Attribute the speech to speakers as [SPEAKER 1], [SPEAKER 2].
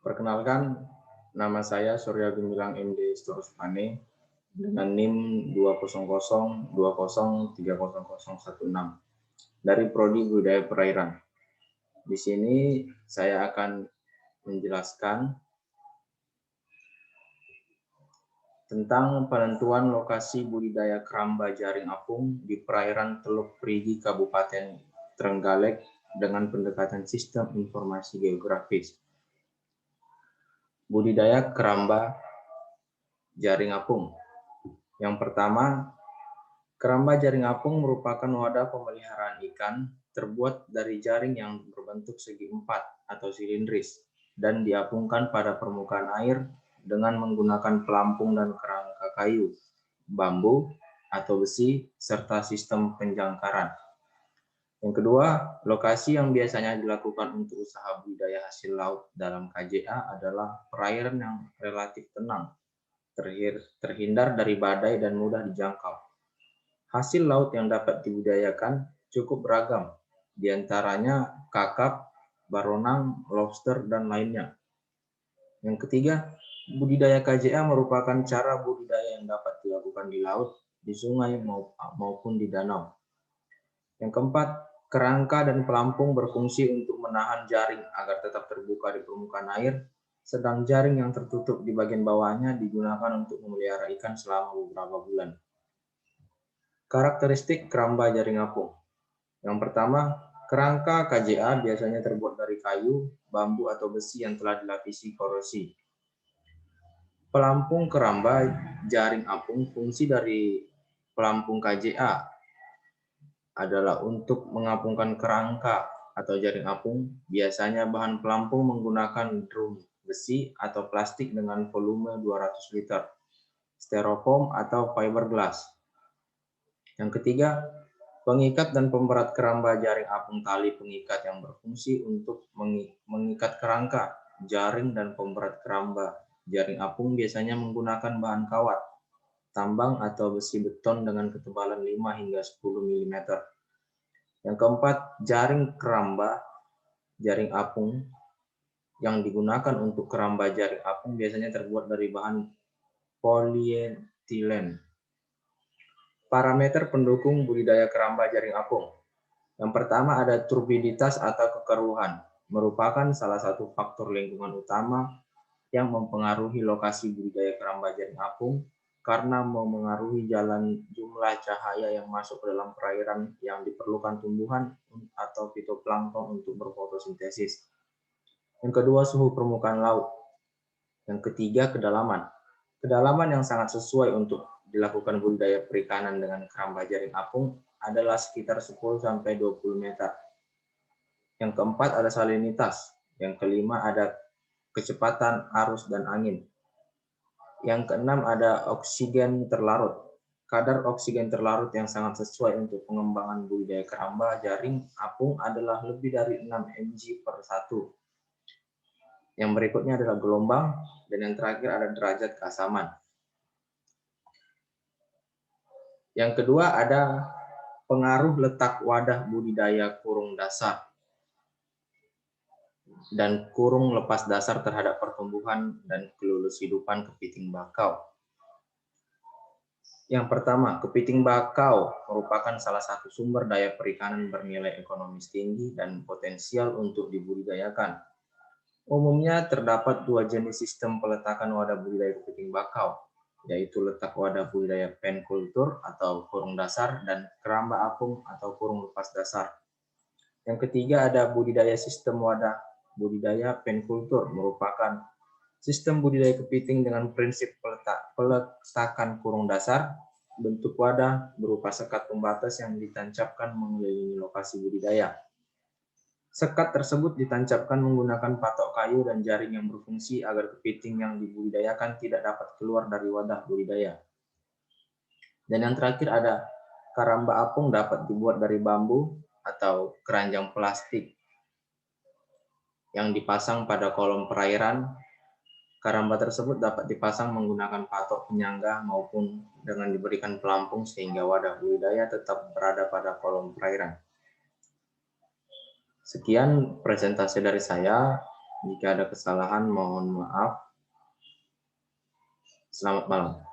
[SPEAKER 1] Perkenalkan, nama saya Surya Gumilang MD Storusmane dengan NIM 20020300016 dari Prodi Budaya Perairan. Di sini saya akan menjelaskan tentang penentuan lokasi budidaya keramba jaring apung di perairan Teluk Perigi, Kabupaten Trenggalek dengan pendekatan sistem informasi geografis. Budidaya keramba jaring apung. Yang pertama, keramba jaring apung merupakan wadah pemeliharaan ikan terbuat dari jaring yang berbentuk segi empat atau silindris dan diapungkan pada permukaan air dengan menggunakan pelampung dan kerangka kayu, bambu, atau besi, serta sistem penjangkaran. Yang kedua, lokasi yang biasanya dilakukan untuk usaha budidaya hasil laut dalam KJA adalah perairan yang relatif tenang, terhindar dari badai dan mudah dijangkau. Hasil laut yang dapat dibudidayakan cukup beragam, diantaranya kakap, baronang, lobster, dan lainnya. Yang ketiga, budidaya KJA merupakan cara budidaya yang dapat dilakukan di laut, di sungai, maupun di danau. Yang keempat, kerangka dan pelampung berfungsi untuk menahan jaring agar tetap terbuka di permukaan air, sedang jaring yang tertutup di bagian bawahnya digunakan untuk memelihara ikan selama beberapa bulan. Karakteristik keramba jaring apung. Yang pertama, kerangka KJA biasanya terbuat dari kayu, bambu, atau besi yang telah dilapisi korosi. Pelampung keramba jaring apung, fungsi dari pelampung KJA adalah untuk mengapungkan kerangka atau jaring apung. Biasanya bahan pelampung menggunakan drum besi atau plastik dengan volume 200 liter, styrofoam atau fiberglass. Yang ketiga, pengikat dan pemberat keramba jaring apung tali pengikat yang berfungsi untuk mengikat kerangka, jaring, dan pemberat keramba jaring apung biasanya menggunakan bahan kawat, tambang, atau besi beton dengan ketebalan 5 hingga 10 mm. Yang keempat, jaring keramba jaring apung yang digunakan untuk keramba jaring apung biasanya terbuat dari bahan polietilen. Parameter pendukung budidaya keramba jaring apung. Yang pertama ada turbiditas atau kekeruhan, merupakan salah satu faktor lingkungan utama yang mempengaruhi lokasi budidaya keramba jaring apung karena memengaruhi jumlah cahaya yang masuk ke dalam perairan yang diperlukan tumbuhan atau fitoplankton untuk berfotosintesis. Yang kedua, suhu permukaan laut. Yang ketiga, kedalaman. Kedalaman yang sangat sesuai untuk dilakukan budidaya perikanan dengan keramba jaring apung adalah sekitar 10-20 meter. Yang keempat ada salinitas. Yang kelima ada kecepatan arus dan angin. Yang keenam ada oksigen terlarut. Kadar oksigen terlarut yang sangat sesuai untuk pengembangan budidaya keramba jaring apung adalah lebih dari 6 mg per 1. Yang berikutnya adalah gelombang, dan yang terakhir ada derajat keasaman. Yang kedua ada pengaruh letak wadah budidaya kurung dasar dan kurung lepas dasar terhadap pertumbuhan dan kelulus hidupan kepiting bakau. Yang pertama, kepiting bakau merupakan salah satu sumber daya perikanan bernilai ekonomis tinggi dan potensial untuk dibudidayakan. Umumnya terdapat dua jenis sistem peletakan wadah budidaya kepiting bakau, yaitu letak wadah budidaya penkultur atau kurung dasar dan keramba apung atau kurung lepas dasar. Yang ketiga ada budidaya sistem wadah budidaya penkultur, merupakan sistem budidaya kepiting dengan prinsip peletakan kurung dasar. Bentuk wadah berupa sekat pembatas yang ditancapkan mengelilingi lokasi budidaya. Sekat tersebut ditancapkan menggunakan patok kayu dan jaring yang berfungsi agar kepiting yang dibudidayakan tidak dapat keluar dari wadah budidaya. Dan yang terakhir ada keramba apung dapat dibuat dari bambu atau keranjang plastik yang dipasang pada kolom perairan. Keramba tersebut dapat dipasang menggunakan patok penyangga maupun dengan diberikan pelampung sehingga wadah budidaya tetap berada pada kolom perairan. Sekian presentasi dari saya. Jika ada kesalahan, mohon maaf. Selamat malam.